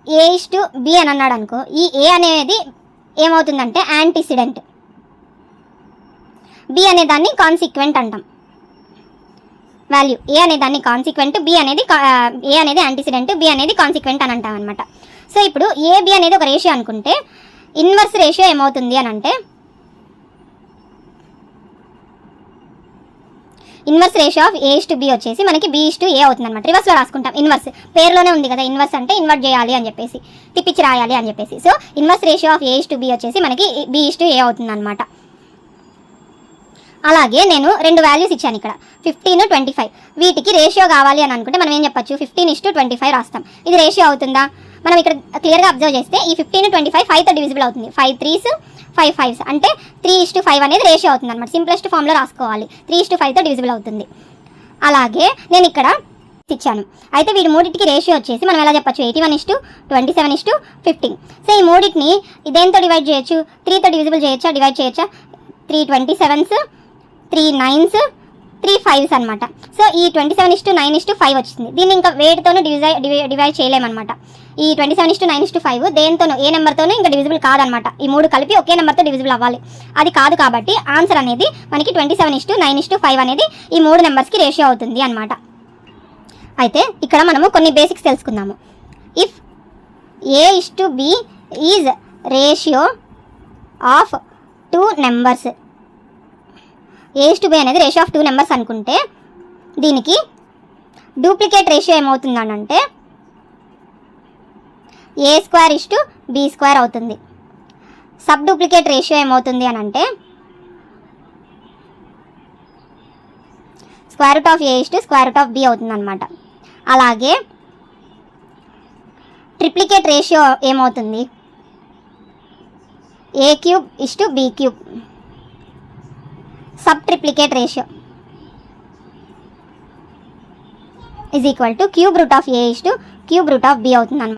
A:B అని అన్నాడు అనుకో, ఈ A అనేది ఏమవుతుందంటే యాంటీసిడెంట్, B అనే దాన్ని కాన్సిక్వెంట్ అంటాం. వాల్యూ A అనే దాన్ని కాన్సిక్వెంట్, A అనేది యాంటీసిడెంట్, B అనేది కాన్సిక్వెంట్ అని అంటాం అనమాట. సో ఇప్పుడు AB అనేది ఒక రేషియో అనుకుంటే ఇన్వర్స్ రేషియో ఏమవుతుంది అని అంటే, ఇన్వర్స్ రేషియో ఆఫ్ A:B వచ్చేసి మనకి B:A అవుతుంది అనమాట. రివర్స్లో రాసుకుంటాం. ఇన్వర్స్ పేరులోనే ఉంది కదా, ఇన్వర్స్ అంటే ఇన్వర్ట్ చేయాలి అని చెప్పేసి, తిప్పించి రాయాలి అని చెప్పేసి. So inverse ratio of A:B వచ్చేసి మనకి B:A అవుతుంది అనమాట. అలాగే నేను 2 వాల్యూస్ ఇచ్చాను ఇక్కడ, 15, 25. వీటికి రేషియో కావాలి అని అనుకుంటే మనం ఏం చెప్పచ్చు, 15:25 రాస్తాం. ఇది రేషియో అవుతుందా? మనం ఇక్కడ క్లియర్గా అబ్జర్వ్ చేస్తే ఈ 15, 25 5తో డివిజిబుల్ అవుతుంది. 5 3s 5 5s అంటే 3:5 అనేది రేషియో అవుతుంది అనమాట. సింప్లెస్ట్ ఫామ్లో రాసుకోవాలి, 3:5తో డివిజిబుల్ అవుతుంది. అలాగే నేను ఇక్కడ ఇచ్చాను. అయితే వీటి మూడింటికి రేషియో వచ్చేసి మనం ఎలా చెప్పచ్చు, 81:27:15. సో ఈ మూడింటిని దేంతో డివైడ్ చేయొచ్చు, 3తో డివిజిబుల్ చేయొచ్చా, డివైడ్ చేయొచ్చా? 3 27s, 3 9s, 3 5s అనమాట. సో ఈ 27:9:5 వచ్చింది. దీన్ని ఇంకా వేటితోనూ డివైడ్ చేయలేమన్నమాట. ఈ 27:9:5 దేంతోనూ ఏ నెంబర్తోనూ ఇంకా డివిజిబుల్ కాదనమాట. ఈ మూడు కలిపి ఒకే నెంబర్తో డివిజిబుల్ అవ్వాలి. అది కాదు కాబట్టి ఆన్సర్ అనేది మనకి 27:9:5 అనేది ఈ 3 నెంబర్స్కి రేషియో అవుతుంది అనమాట. అయితే ఇక్కడ మనము కొన్ని బేసిక్స్ తెలుసుకుందాము. If A:B is ratio of 2 numbers, A:B అనేది రేషియో ఆఫ్ 2 నెంబర్స్ అనుకుంటే దీనికి డూప్లికేట్ రేషియో ఏమవుతుందనంటే A²:B² అవుతుంది. సబ్ డూప్లికేట్ రేషియో ఏమవుతుంది అని అంటే √A:√B అవుతుంది అనమాట. అలాగే ట్రిప్లికేట్ రేషియో ఏమవుతుంది, A⁵:B⁵. Sub triplicate ratio =√A:⁵:√B అవుతుంది అనమాట.